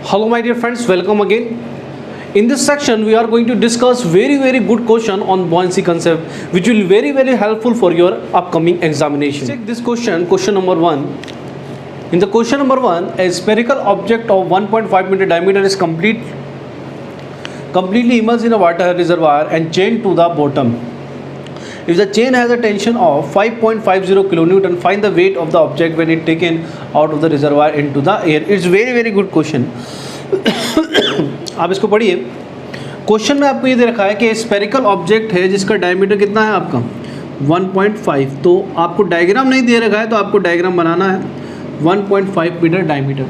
Hello my dear friends, welcome again. In this section we are going to discuss very good question on buoyancy concept which will very helpful for your upcoming examination. Check this question number 1. In the question number 1, a spherical object of 1.5 meter diameter is completely immersed in a water reservoir and chained to the bottom. If the chain has a tension of 5.50 kilonewton, find the weight of the object when it taken out of the reservoir into the air. It's very good question. आप इसको पढ़िए. Question में आपको ये दे रखा है कि spherical object है जिसका डायमीटर कितना है आपका 1.5. तो आपको डायग्राम नहीं दे रखा है तो आपको डायग्राम बनाना है. 1.5 मीटर डायमीटर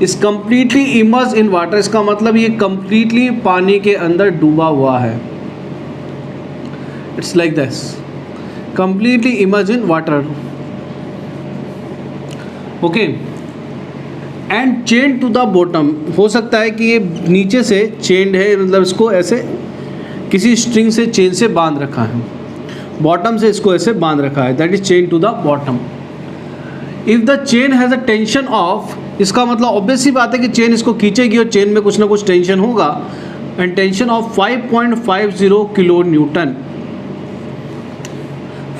इस कम्प्लीटली इमर्स इन वाटर. इसका मतलब ये कम्प्लीटली पानी के अंदर डूबा हुआ है. It's like this, completely immerse in water. Okay, and chain to the bottom. हो सकता है कि ये नीचे से चेन्ड है, मतलब इसको ऐसे किसी स्ट्रिंग से चेन से बांध रखा है. बॉटम से इसको ऐसे बांध रखा है, that is chain to the bottom. If the chain has a tension of, इसका मतलब ऑब्वियस सी बात है कि चेन इसको खींचेगी और चेन में कुछ ना कुछ टेंशन होगा. And tension of 5.50 kilo Newton.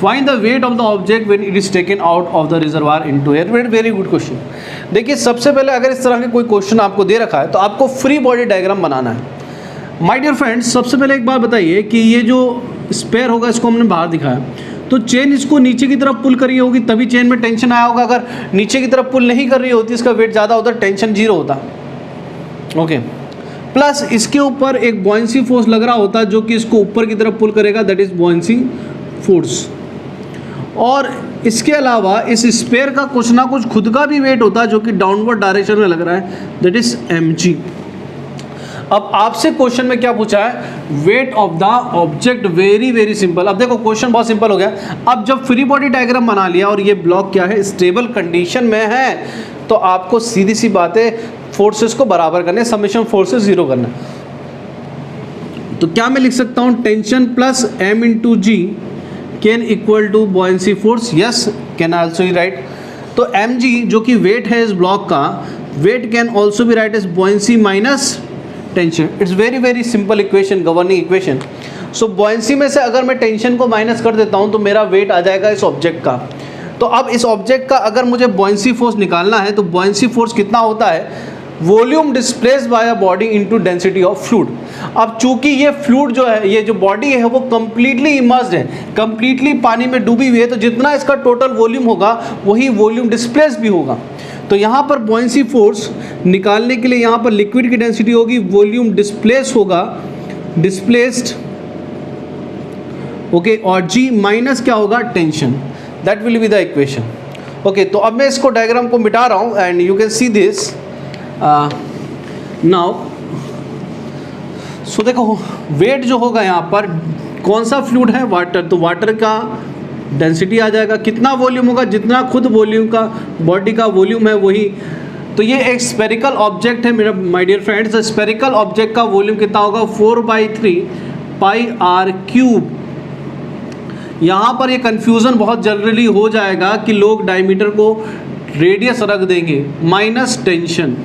Find the weight of the object when it is taken out of the reservoir into air. Very good question. देखिए, सबसे पहले अगर इस तरह के कोई क्वेश्चन आपको दे रखा है तो आपको फ्री बॉडी डायग्राम बनाना है. माय डियर फ्रेंड्स, सबसे पहले एक बात बताइए कि ये जो स्पेयर होगा इसको हमने बाहर दिखाया, तो चेन इसको नीचे की तरफ पुल करी होगी तभी चेन में टेंशन आया होगा. अगर नीचे की तरफ पुल नहीं कर रही होती, इसका वेट ज़्यादा होता, टेंशन 0 होता. ओके, प्लस इसके ऊपर एक बॉयंसी फोर्स लग रहा होता जो कि इसको ऊपर की तरफ पुल करेगा, दैट इज बॉयंसी फोर्स. और इसके अलावा इस स्पेयर का कुछ ना कुछ खुद का भी वेट होता है जो कि डाउनवर्ड डायरेक्शन में लग रहा है, दैट इज mg. अब आपसे क्वेश्चन में क्या पूछा है, weight of the object. Very simple. अब देखो क्वेश्चन बहुत सिंपल हो गया. अब जब फ्री बॉडी डायग्राम बना लिया और ये ब्लॉक क्या है, स्टेबल कंडीशन में है, तो आपको सीधी सी बात है फोर्सेस को बराबर करने, समेशन फोर्सेस 0 करना. तो क्या मैं लिख सकता हूँ, tension plus m into G can equal to buoyancy force. Yes, can also write. तो mg जो कि वेट है इस ब्लॉक का, weight can also be write as buoyancy minus tension. It's very simple equation, governing equation. So buoyancy में से अगर मैं टेंशन को माइनस कर देता हूँ तो मेरा वेट आ जाएगा इस ऑब्जेक्ट का. तो अब इस ऑब्जेक्ट का अगर मुझे बॉयंसी फोर्स निकालना है तो बॉयंसी फोर्स कितना होता है, volume displaced by a body into density of fluid. अब चूंकि ये फ्लूइड जो है, ये जो बॉडी है वो कंप्लीटली इमर्स्ड है, कंप्लीटली पानी में डूबी हुई है, तो जितना इसका टोटल वॉल्यूम होगा वही वॉल्यूम डिस्प्लेस्ड भी होगा. तो यहाँ पर बॉयंसी फोर्स निकालने के लिए यहाँ पर लिक्विड की डेंसिटी होगी, वॉल्यूम डिस्प्लेस होगा, डिस्प्लेस्ड. ओके, और जी माइनस क्या होगा, tension. That will be the equation. Okay, तो अब मैं इसको डायग्राम को मिटा रहा हूँ and you can see this now. So देखो, वेट जो होगा यहाँ पर, कौन सा फ्लूइड है, वाटर. तो वाटर का डेंसिटी आ जाएगा, कितना वॉल्यूम होगा, जितना खुद वॉल्यूम का बॉडी का वॉल्यूम है वही. तो ये एक स्फेरिकल ऑब्जेक्ट है मेरा, my dear friends. Spherical object का वॉल्यूम कितना होगा, 4/3 पाई आर क्यूब. यहाँ पर ये कंफ्यूजन बहुत जनरली हो जाएगा कि लोग डायमीटर को रेडियस रख देंगे माइनस टेंशन.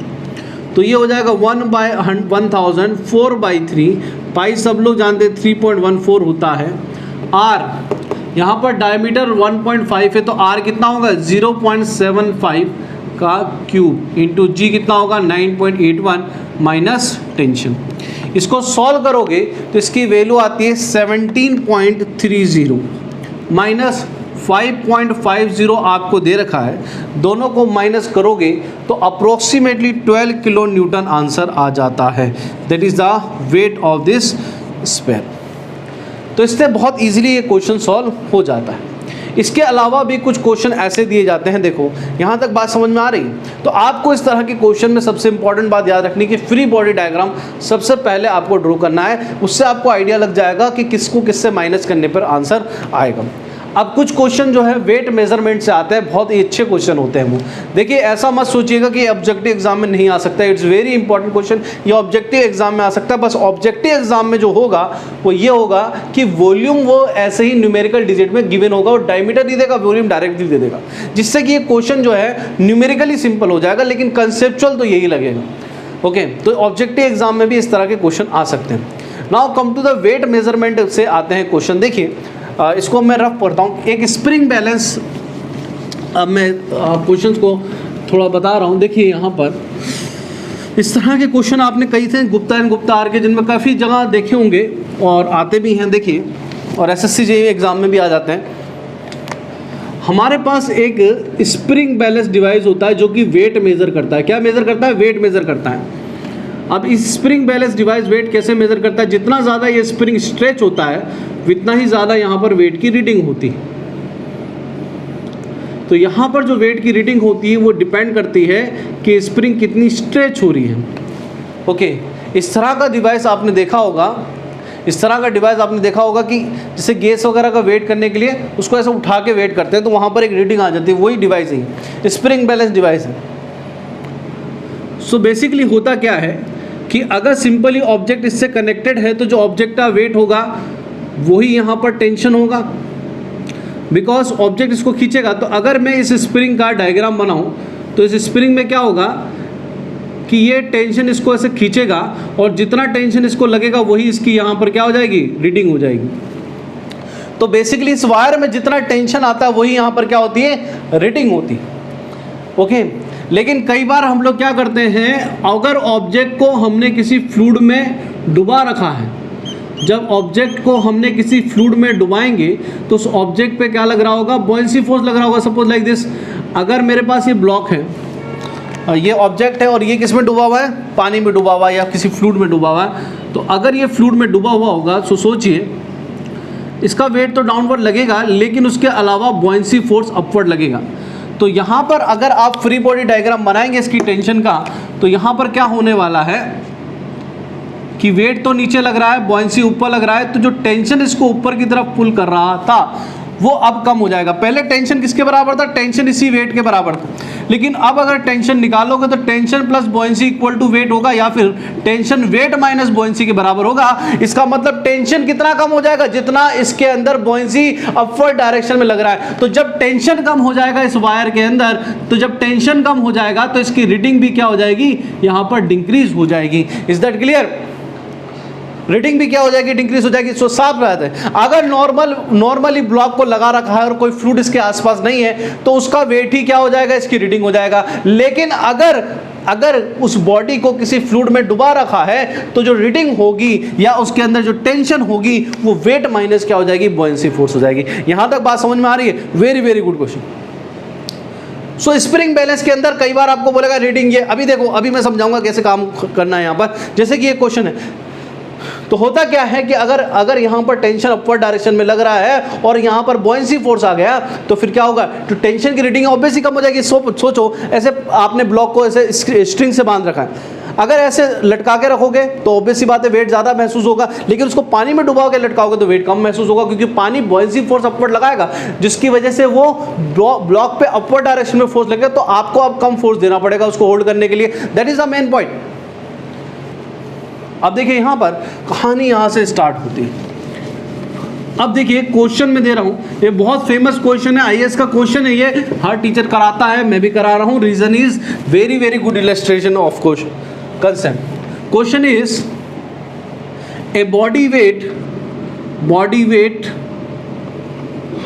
तो ये हो जाएगा 1/1000 4/3 पाई. सब लोग जानते हैं 3.14 होता है. आर यहाँ पर डायमीटर 1.5 है तो आर कितना होगा, 0.75 का क्यूब इंटू जी कितना होगा, 9.81 माइनस टेंशन. इसको सॉल्व करोगे तो इसकी वैल्यू आती है 17.30 माइनस 5.50 आपको दे रखा है. दोनों को माइनस करोगे तो अप्रोक्सीमेटली 12 किलो न्यूटन आंसर आ जाता है. That is the weight of this sphere. तो इससे बहुत इजीली ये क्वेश्चन सॉल्व हो जाता है. इसके अलावा भी कुछ क्वेश्चन ऐसे दिए जाते हैं. देखो, यहाँ तक बात समझ में आ रही. तो आपको इस तरह के क्वेश्चन में सबसे इंपॉर्टेंट बात याद रखनी कि फ्री बॉडी डायग्राम सबसे पहले आपको ड्रॉ करना है. उससे आपको आइडिया लग जाएगा कि किसको किससे माइनस करने पर आंसर आएगा. अब कुछ क्वेश्चन जो है वेट मेजरमेंट से आते हैं, बहुत ही अच्छे क्वेश्चन होते हैं वो. देखिए, ऐसा मत सोचिएगा कि ऑब्जेक्टिव एग्जाम में नहीं आ सकता. It's very important question. ये ऑब्जेक्टिव एग्जाम में आ सकता है. बस ऑब्जेक्टिव एग्जाम में जो होगा वो ये होगा कि वॉल्यूम वो ऐसे ही न्यूमेरिकल डिजिट में गिवन होगा और डायमीटर दे देगा, वॉल्यूम डायरेक्टली दे देगा, जिससे कि ये क्वेश्चन जो है न्यूमेरिकली सिंपल हो जाएगा, लेकिन कंसेप्चुअल तो यही लगेगा. ओके, तो ऑब्जेक्टिव एग्जाम में भी इस तरह के क्वेश्चन आ सकते हैं। Now come to the weight measurement से आते हैं क्वेश्चन। देखिए इसको मैं रफ पढ़ता हूँ। एक स्प्रिंग बैलेंस, अब मैं क्वेश्चंस को थोड़ा बता रहा हूँ। देखिए यहाँ पर इस तरह के क्वेश्चन आपने कई थे गुप्ता एंड गुप्ता आर के, जिनमें काफ़ी जगह देखे होंगे और आते भी हैं। देखिए, और एसएससी जेईई एग्ज़ाम में भी आ जाते हैं। हमारे पास एक स्प्रिंग बैलेंस डिवाइस होता है जो कि वेट मेज़र करता है। क्या मेज़र करता है? वेट मेज़र करता है। अब इस स्प्रिंग बैलेंस डिवाइस वेट कैसे मेज़र करता है? जितना ज़्यादा ये स्प्रिंग स्ट्रेच होता है उतना ही ज़्यादा यहाँ पर वेट की रीडिंग होती है। तो यहाँ पर जो वेट की रीडिंग होती है वो डिपेंड करती है कि स्प्रिंग कितनी स्ट्रेच हो रही है। ओके, इस तरह का डिवाइस आपने देखा होगा, इस तरह का डिवाइस आपने देखा होगा कि जैसे गैस वगैरह का वेट करने के लिए उसको ऐसे उठा के वेट करते हैं तो वहाँ पर एक रीडिंग आ जाती है, वही डिवाइस ही स्प्रिंग बैलेंस डिवाइस है। सो बेसिकली होता क्या है कि अगर सिंपली ऑब्जेक्ट इससे कनेक्टेड है तो जो ऑब्जेक्ट का वेट होगा वही यहाँ पर टेंशन होगा, बिकॉज ऑब्जेक्ट इसको खींचेगा। तो अगर मैं इस स्प्रिंग का डायग्राम बनाऊं तो इस स्प्रिंग में क्या होगा कि ये टेंशन इसको ऐसे खींचेगा और जितना टेंशन इसको लगेगा वही इसकी यहाँ पर क्या हो जाएगी? रीडिंग हो जाएगी। तो बेसिकली इस वायर में जितना टेंशन आता है वही यहाँ पर क्या होती है? रीडिंग होती है। ओके, लेकिन कई बार हम लोग क्या करते हैं, अगर ऑब्जेक्ट को हमने किसी फ्लूइड में डुबा रखा है, जब ऑब्जेक्ट को हमने किसी फ्लूइड में डुबाएंगे तो उस ऑब्जेक्ट पे क्या लग रहा होगा? बॉयंसी फोर्स लग रहा होगा। सपोज लाइक दिस, अगर मेरे पास ये ब्लॉक है, ये ऑब्जेक्ट है और ये किस में डूबा हुआ है? पानी में डूबा हुआ है या किसी फ्लूइड में डूबा हुआ है। तो अगर ये फ्लूइड में डूबा हुआ होगा तो सोचिए इसका वेट तो डाउनवर्ड लगेगा, लेकिन उसके अलावा बॉयंसी फोर्स अपवर्ड लगेगा। तो यहाँ पर अगर आप फ्री बॉडी डायग्राम बनाएंगे इसकी टेंशन का, तो यहाँ पर क्या होने वाला है कि वेट तो नीचे लग रहा है, बॉयंसी ऊपर लग रहा है, तो जो टेंशन इसको ऊपर की तरफ पुल कर रहा था वो अब कम हो जाएगा। पहले टेंशन किसके बराबर था? टेंशन इसी वेट के बराबर था। लेकिन अब अगर टेंशन निकालोगे तो tension plus buoyancy equal to weight होगा, या फिर टेंशन वेट माइनस बॉयंसी के बराबर होगा। इसका मतलब टेंशन कितना कम हो जाएगा? जितना इसके अंदर बॉयंसी अपवर्ड डायरेक्शन में लग रहा है। तो जब टेंशन कम हो जाएगा इस वायर के अंदर, तो जब टेंशन कम हो जाएगा तो इसकी रीडिंग भी क्या हो जाएगी? यहाँ पर डिक्रीज हो जाएगी। Is that clear? रीडिंग भी क्या हो जाएगी? डिक्रीज हो जाएगी। सो साफ बात है, अगर नॉर्मली ब्लॉक को लगा रखा है और कोई फ्लूइड इसके आसपास नहीं है तो उसका वेट ही क्या हो जाएगा? इसकी रीडिंग हो जाएगा। लेकिन अगर उस बॉडी को किसी फ्लूइड में डुबा रखा है तो जो रीडिंग होगी या उसके अंदर जो टेंशन होगी वो वेट माइनस क्या हो जाएगी? बॉयंसी फोर्स हो जाएगी। यहां तक बात समझ में आ रही है? Very very good question. सो स्प्रिंग बैलेंस के अंदर कई बार आपको बोलेगा रीडिंग ये, अभी देखो, अभी मैं समझाऊंगा कैसे काम करना है। यहाँ पर जैसे कि ये क्वेश्चन है, तो होता क्या है कि अगर यहाँ पर टेंशन अपवर्ड डायरेक्शन में लग रहा है और यहाँ पर बॉयंसी फोर्स आ गया तो फिर क्या होगा? तो टेंशन की रीडिंग ऑब्वियसली कम हो जाएगी। सोचो ऐसे आपने ब्लॉक को ऐसे स्ट्रिंग से बांध रखा है, अगर ऐसे लटका के रखोगे तो ऑब्वियसली बात है वेट ज़्यादा महसूस होगा, लेकिन उसको पानी में डुबा के लटकाओगे तो वेट कम महसूस होगा, क्योंकि पानी बॉयंसी फोर्स अपवर्ड लगाएगा, जिसकी वजह से वो ब्लॉक पे अपवर्ड डायरेक्शन में फोर्स लगेगा। तो आपको अब कम फोर्स देना पड़ेगा उसको होल्ड करने के लिए। That is the main point. अब देखिए यहाँ पर कहानी यहाँ से स्टार्ट होती है। अब देखिए क्वेश्चन में दे रहा हूँ, ये बहुत फेमस क्वेश्चन है, आईएएस का क्वेश्चन है, ये हर टीचर कराता है, मैं भी करा रहा हूँ। Reason is very very good illustration of question concept. Question is a body weight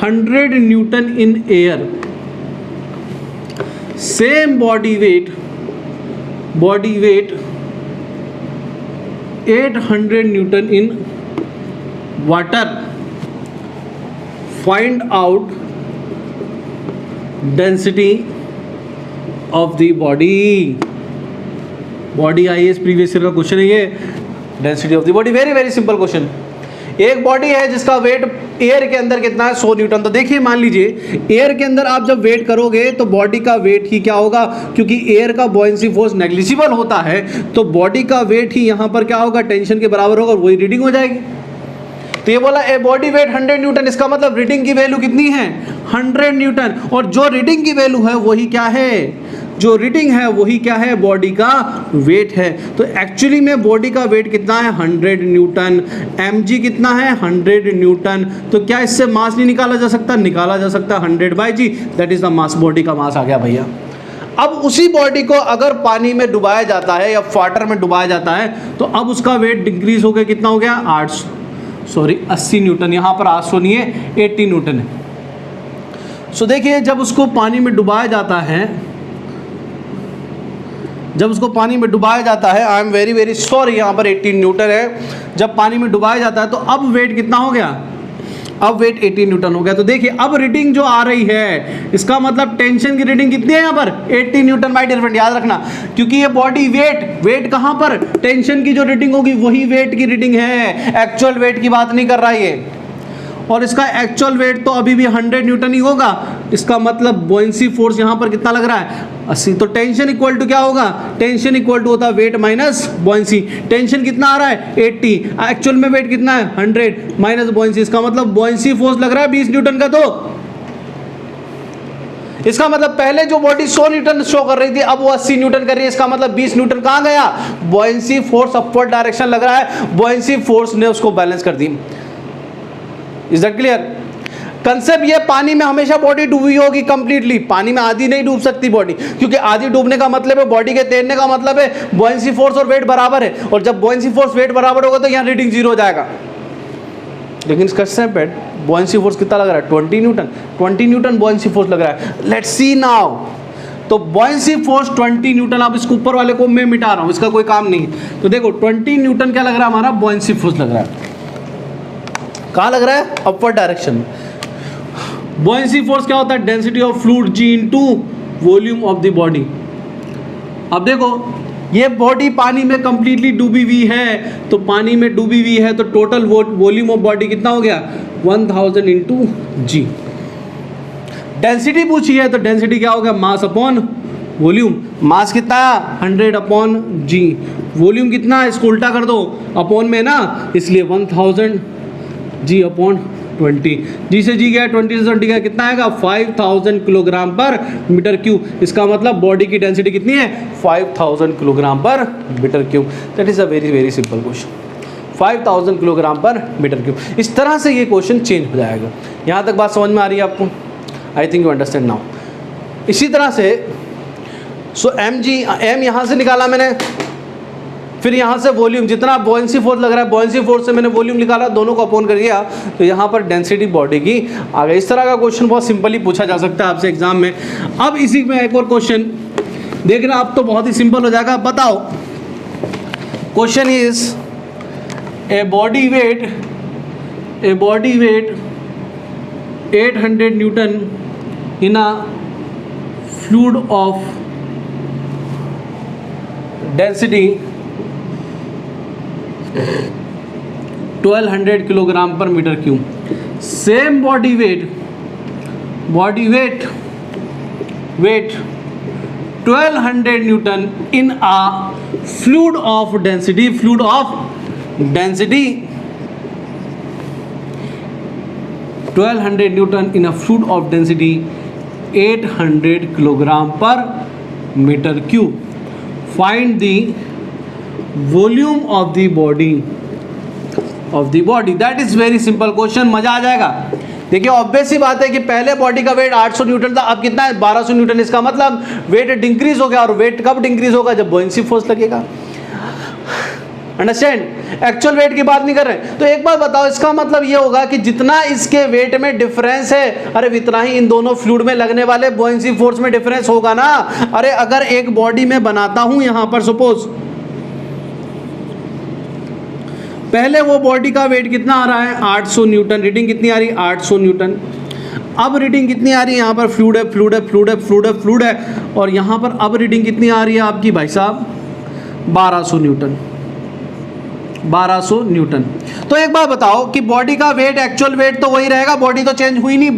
100 newton in air, same body weight 800 newton in water, find out density of the body IAS previous year का question है ये, density of the body. Very very simple question. एक body है जिसका wait air के अंदर कितना है? 100 न्यूटन। तो देखिए मान लीजिए एयर के अंदर आप जब वेट करोगे तो बॉडी का वेट ही क्या होगा? क्योंकि एयर का बॉयंसी फोर्स नेग्लिजिबल होता है तो बॉडी का वेट ही यहाँ पर क्या होगा? टेंशन के बराबर होगा और वही रीडिंग हो जाएगी। तो ये बोला ए बॉडी वेट 100 न्यूटन, इसका मतलब रीडिंग की वैल्यू कितनी है? 100 न्यूटन। और जो रीडिंग की वैल्यू है वही क्या है? जो रीडिंग है वही क्या है? बॉडी का वेट है। तो एक्चुअली में बॉडी का वेट कितना है? 100 न्यूटन। mg कितना है? 100 न्यूटन। तो क्या इससे मास नहीं निकाला जा सकता? निकाला जा सकता। 100/g, that is the mass, body का मास आ गया भैया। अब उसी बॉडी को अगर पानी में डुबाया जाता है या वाटर में डुबाया जाता है तो अब उसका वेट डिक्रीज हो गया, कितना हो गया 80 न्यूटन। यहाँ पर 800 नहीं है, 80 न्यूटन है। सो देखिए जब उसको पानी में डुबाया जाता है, जब उसको पानी में डुबाया जाता है, I am very very sorry, यहाँ पर 18 न्यूटन है। जब पानी में डुबाया जाता है तो अब वेट कितना हो गया, अब वेट 18 न्यूटन हो गया। तो देखिए अब रीडिंग जो आ रही है, इसका मतलब टेंशन की रीडिंग कितनी है यहाँ पर 80 न्यूटन। माय डियर फ्रेंड याद रखना, क्योंकि ये बॉडी वेट कहाँ पर, टेंशन की जो रीडिंग होगी वही वेट की रीडिंग है, एक्चुअल वेट की बात नहीं कर रहा है ये। और इसका एक्चुअल वेट तो अभी भी 100 न्यूटन ही होगा। इसका मतलब बॉयंसी फोर्स यहाँ पर कितना लग रहा है 80। तो टेंशन इक्वल टू क्या होगा, टेंशन इक्वल टू होता है वेट माइनस बॉयंसी। टेंशन कितना आ रहा है 80, एक्चुअल में वेट कितना है 100 माइनस बॉयंसी। इसका मतलब बॉयंसी फोर्स लग रहा है 20 न्यूटन का। तो इसका मतलब पहले जो बॉडी 100 न्यूटन शो कर रही थी अब वो 80 न्यूटन कर रही है। इसका मतलब 20 न्यूटन कहाँ गया, बॉयंसी फोर्स अपवर्ड डायरेक्शन लग रहा है, बॉयंसी फोर्स ने उसको बैलेंस कर दी। Is that clear? कंसेप्ट ये, पानी में हमेशा बॉडी डूबी होगी कंप्लीटली, पानी में आधी नहीं डूब सकती बॉडी, क्योंकि आधी डूबने का मतलब है बॉडी के तैरने का मतलब है बॉयंसी फोर्स और वेट बराबर है, और जब बॉयंसी फोर्स वेट बराबर होगा तो यहाँ रीडिंग 0 हो जाएगा। लेकिन इसका कंसेप्ट बॉयंसी फोर्स कितना लग रहा है 20 न्यूटन बॉयंसी फोर्स लग रहा है। Let's see now. तो बॉयंसी फोर्स 20 न्यूटन, अब इसके ऊपर वाले को मैं मिटा रहा हूँ, इसका कोई काम नहीं। तो देखो 20 न्यूटन क्या लग रहा है हमारा, बॉयंसी फोर्स लग रहा है। कहाँ लग रहा है, अपवर्ड डायरेक्शन में। बॉयंसी फोर्स क्या होता है, density of fluid G into volume of the body. अब देखो ये बॉडी पानी में कंप्लीटली डूबी हुई है, तो पानी में डूबी हुई है तो टोटल वॉल्यूम ऑफ बॉडी कितना हो गया 1000 इंटू जी। डेंसिटी पूछी है तो डेंसिटी क्या होगा, मास अपॉन वॉल्यूम। मास कितना 100 अपॉन जी, वॉल्यूम कितना, इसको उल्टा कर दो, अपॉन में ना, इसलिए 1000 जी अपॉन 20। जी से जी गया, 20 से 20 गया, कितना आएगा 5000 किलोग्राम पर मीटर क्यूब। इसका मतलब बॉडी की डेंसिटी कितनी है 5000 kilogram per metre cube. That is a very very simple question, 5000 kilogram per metre cube. इस तरह से ये क्वेश्चन चेंज हो जाएगा। यहाँ तक बात समझ में आ रही है आपको? I think you understand now. इसी तरह से एम यहाँ से निकाला मैंने, फिर यहाँ से वॉल्यूम, जितना बॉयंसी फोर्स लग रहा है बॉयंसी फोर्स से मैंने वॉल्यूम निकाला, दोनों को अपॉन कर दिया, तो यहाँ पर डेंसिटी बॉडी की आ गई। इस तरह का क्वेश्चन बहुत सिंपली पूछा जा सकता है आपसे एग्जाम में। अब इसी में एक और क्वेश्चन देखना, अब तो बहुत ही सिंपल हो जाएगा। बताओ, question is a body weight 800 newton in a fluid of density 1200 kilogram per metre cube. Same body weight 1200 newton in a fluid of density 1200 newton in a fluid of density 800 kilogram per metre cube. Find the volume of the body. That is very simple question, मजा आ जाएगा। देखिए obvious सी बात है कि पहले body का wait 800 Newton था, अब कितना है 1200 न्यूटन। इसका मतलब वेट डिक्रीज हो गया, और वेट कब डिक्रीज होगा, जब बॉयंसी फोर्स लगेगा। अंडरस्टैंड? एक्चुअल वेट की बात नहीं कर रहे। तो एक बात बताओ, इसका मतलब ये होगा कि जितना इसके वेट में डिफरेंस है, अरे इतना ही इन दोनों फ्लूइड में लगने वाले बॉयंसी फोर्स में डिफरेंस होगा ना। अरे अगर एक बॉडी में बनाता हूं यहां पर सपोज, पहले वो बॉडी का वेट कितना आ रहा है 800 न्यूटन, रीडिंग कितनी आ रही है 800 न्यूटन। अब रीडिंग कितनी आ रही है, यहाँ पर फ्लूइड है, और यहाँ पर अब रीडिंग कितनी आ रही है आपकी भाई साहब 1200 न्यूटन। तो एक बात बताओ कि बॉडी का वेट, एक्चुअल वेट तो वही रहेगा, बॉडी तो चेंज हुई नहीं।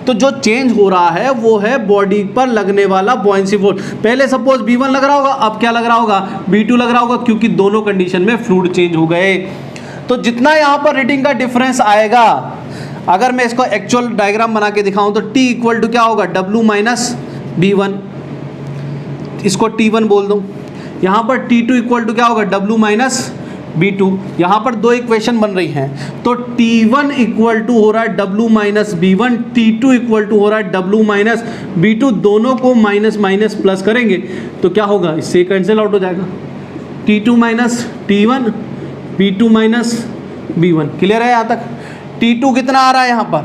तो जो चेंज हो रहा है वो है बॉडी पर लगने वाला बॉयंसी फोर्स। पहले सपोज B1 लग रहा होगा, अब क्या लग रहा होगा B2 लग रहा होगा, क्योंकि दोनों कंडीशन में फ्लूइड चेंज हो गए। तो जितना यहाँ पर रीडिंग का डिफरेंस आएगा, अगर मैं इसको एक्चुअल डायग्राम बना के दिखाऊं तो T इक्वल टू क्या होगा W माइनस B1, इसको T1 बोल दो। यहाँ पर T2 इक्वल टू क्या होगा W माइनस B2। यहाँ पर दो इक्वेशन बन रही हैं, तो T1 इक्वल टू हो रहा है W minus B1, T2 equal to हो रहा है W माइनस B2, दोनों को माइनस माइनस प्लस करेंगे तो क्या होगा, इससे कैंसिल आउट हो जाएगा, T2 minus T1, B2 minus B1। Clear है यहाँ तक? T2 कितना आ रहा है यहाँ पर,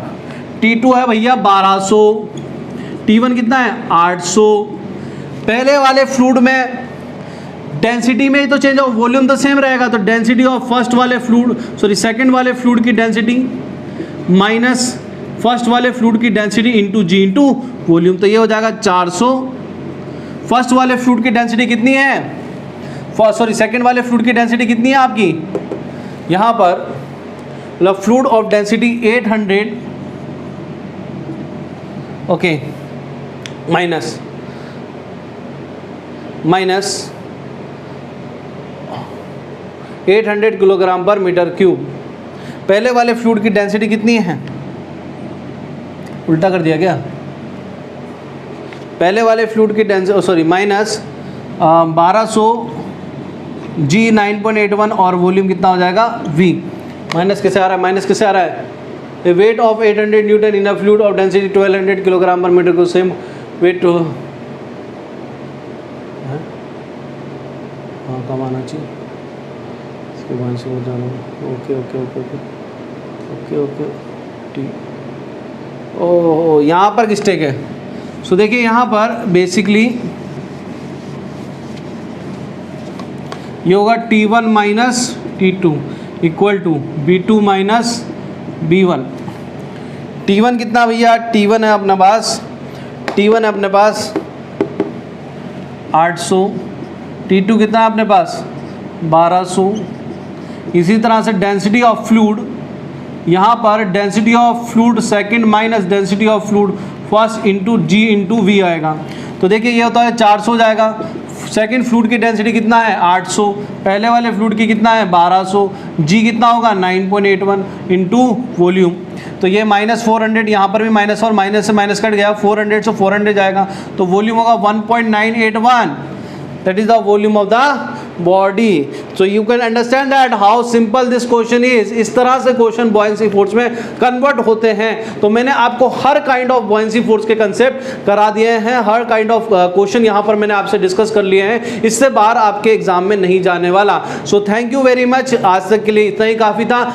T2 है भैया 1200, T1 कितना है 800। पहले वाले फ्लूइड में डेंसिटी में ही तो चेंज हो, वॉल्यूम तो सेम रहेगा, तो डेंसिटी ऑफ फर्स्ट वाले फ्लूइड सेकंड वाले फ्लूइड की डेंसिटी माइनस फर्स्ट वाले फ्लूइड की density into G into volume, तो ये हो जाएगा 400। फर्स्ट वाले फ्लूइड की डेंसिटी कितनी है, सेकंड वाले फ्लूइड की डेंसिटी कितनी है आपकी यहाँ पर, मतलब fluid of density 800, okay, minus 800 kilogram per metre cube. पहले वाले फ्लूइड की डेंसिटी कितनी है, उल्टा कर दिया क्या, पहले वाले फ्लूइड की डेंसिटी माइनस 1200 G 9.81 और वॉल्यूम कितना हो जाएगा V। माइनस कैसे आ रहा है, माइनस कैसे आ रहा है, a weight of 800 newton in a fluid of density 1200 kilogram per metre को सेम वेट हाँ कम आना चाहिए, इसके बाद से हो जाना, okay okay okay okay okay okay ठीक। ओह यहाँ पर मिस्टेक है, सो देखिए यहाँ पर बेसिकली ये होगा T1 minus T2 equal to B2 minus B1। T1 कितना भैया, T1 है अपने पास, T1 है अपने पास 800, T2 कितना है अपने पास 1200। इसी तरह से डेंसिटी ऑफ फ्लूइड, यहाँ पर density of fluid second minus density of fluid first into G into V आएगा, तो देखिए ये होता है 400 जाएगा। सेकंड फ्लूइड की डेंसिटी कितना है 800, पहले वाले फ्लूइड की कितना है 1200, जी कितना होगा 9.81 इंटू वॉल्यूम, तो ये माइनस 400, यहाँ पर भी माइनस और माइनस से माइनस कट गया, 400 से 400 जाएगा, तो वॉल्यूम होगा 1.981, that is the volume of the body। so you can understand that how simple this question is। इस तरह से क्वेश्चन buoyancy force में कन्वर्ट होते हैं। तो मैंने आपको हर काइंड ऑफ buoyancy force के कंसेप्ट करा दिए हैं, हर काइंड ऑफ क्वेश्चन यहाँ पर मैंने आपसे डिस्कस कर लिए हैं, इससे बाहर आपके एग्जाम में नहीं जाने वाला। So thank you very much, आज तक के लिए इतना ही काफ़ी था।